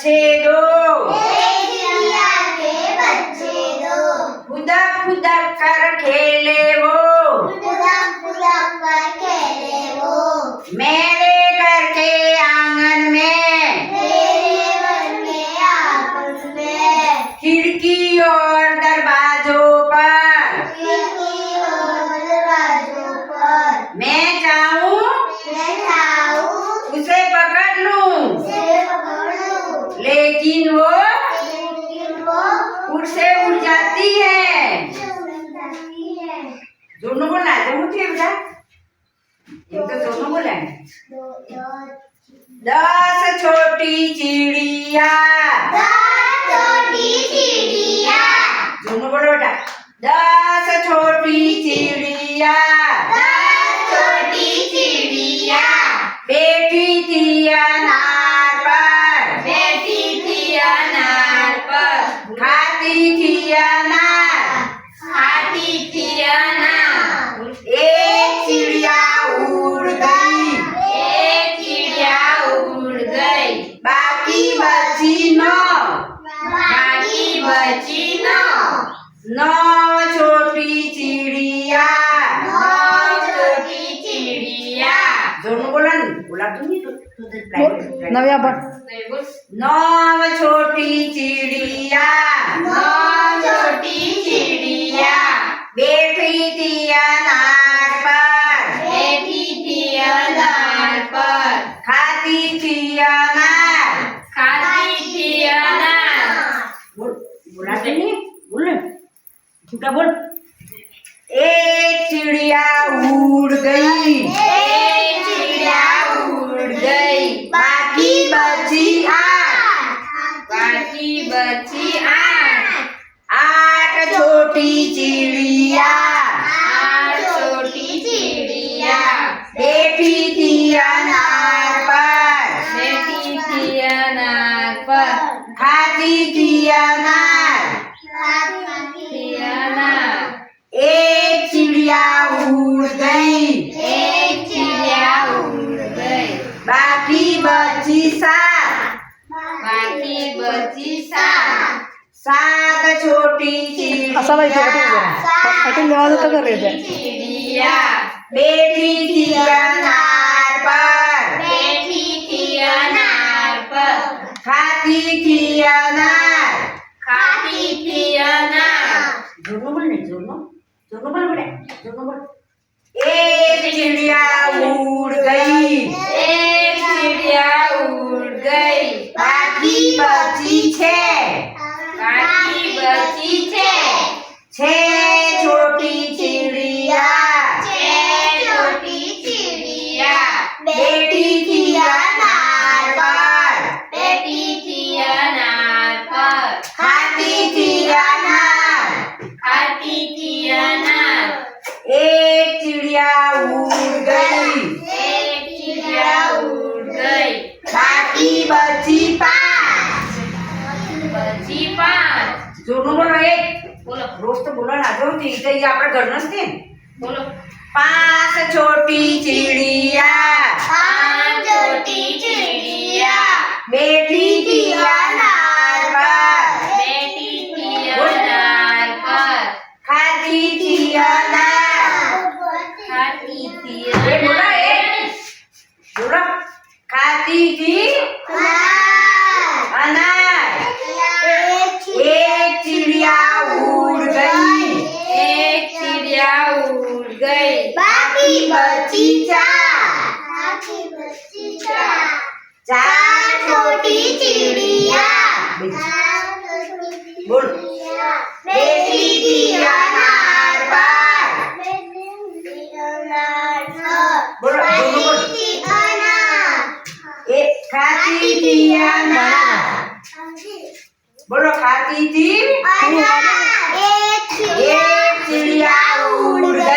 बच्चे दो, एक चिड़िया के बच्चे दो, खुदक खुदक कर खेले वो, खुदक खुदक कर खेले वो, मेरे घर के आंगन में, मेरे घर के आंगन में, खिड़की और दरवाजों पर, खिड़की और दरवाजों पर, मैं चाहूं मैं चाहूं उसे पकड़ लूं, उसे पकड़ लूं, लेकिन वो लेकिन वो उड़ से उड़ जाती है। उड़ जाती है। दोनों बोलना है, दोनों थे बेटा, एक तो दोनों बोला है। 10 छोटी चिड़िया, छोटी चिड़िया, दोनों बोलो बेटा, 10 छोटी चिड़िया, छोटी चिड़िया, बैठी थी अनार पर, बैठी थी अनार पर, खाती थी अनार, खाती थी अनार, एक चिड़िया उड़ गई, एक चिड़िया उड़ गई, बाकी बची 9, बाकी बची 9 छोटी चिड़िया, छोटी चिड़िया, दोनों बोला नहीं, बोला तुम नहीं, तू नव्या बट 9 छोटी चिड़िया, छोटी चिड़िया, बैठी थी अनार पर, बैठी थी अनार पर, खाती थी अनार, खाती थी अनार, बोला तो नहीं, बोल झूठा बोल। एक चिड़िया उड़ गई, एक चिड़िया उड़ गई, बाकी बची 8, बाकी बची 8 छोटी चिड़िया, छोटी चिड़िया, बैठी थी अनार पर, बैठी थी अनार पर, खाती थी अनार, थी अनार, एक चिड़िया उड़ गई, एक चिड़िया उड़ गई, बाकी बची 7, बाकी बची 7 छोटी चिड़िया, असा बाई हॉटेल लेवा जाता का रे चिड़िया, बैठी थी अनार पर, बैठी थी अनार पर, खाती थी अनार, खाती थी अनार, दोनों बोल नहीं, दोनों बोल बेटा, दोनों बोल। एक चिड़िया उड़ गई, एक चिड़िया उड़ गई, बाकी बची 6, बाकी बची 6 छोटी चिड़िया, 6 छोटी चिड़िया, बैठी थी अनार पर, बैठी थी अनार पर, खाती थी अनार, खाती थी अनार, एक चिड़िया उड़ गई, एक चिड़िया उड़ गई, बाकी बची 5, बची 5 दोनों बोलो एक, बोलो रोज तो बोला ना जो थी तो ये आपका घर नसते, बोलो 5 छोटी चिड़िया, 5 छोटी चिड़िया, बैठी थी अनार पर, बैठी थी अनार पर, खाती थी अनार, खाती थी ये बोला एक, बोला खाती थी अनार, एक चिड़िया उड़ गई, एक चिड़िया उड़ गई, बाकी बची 4 छोटी चिड़िया, बोल बैठी थी अनार पर, बोलो दोनों बोल, एक खाती थी अनार, बोलो खाती थी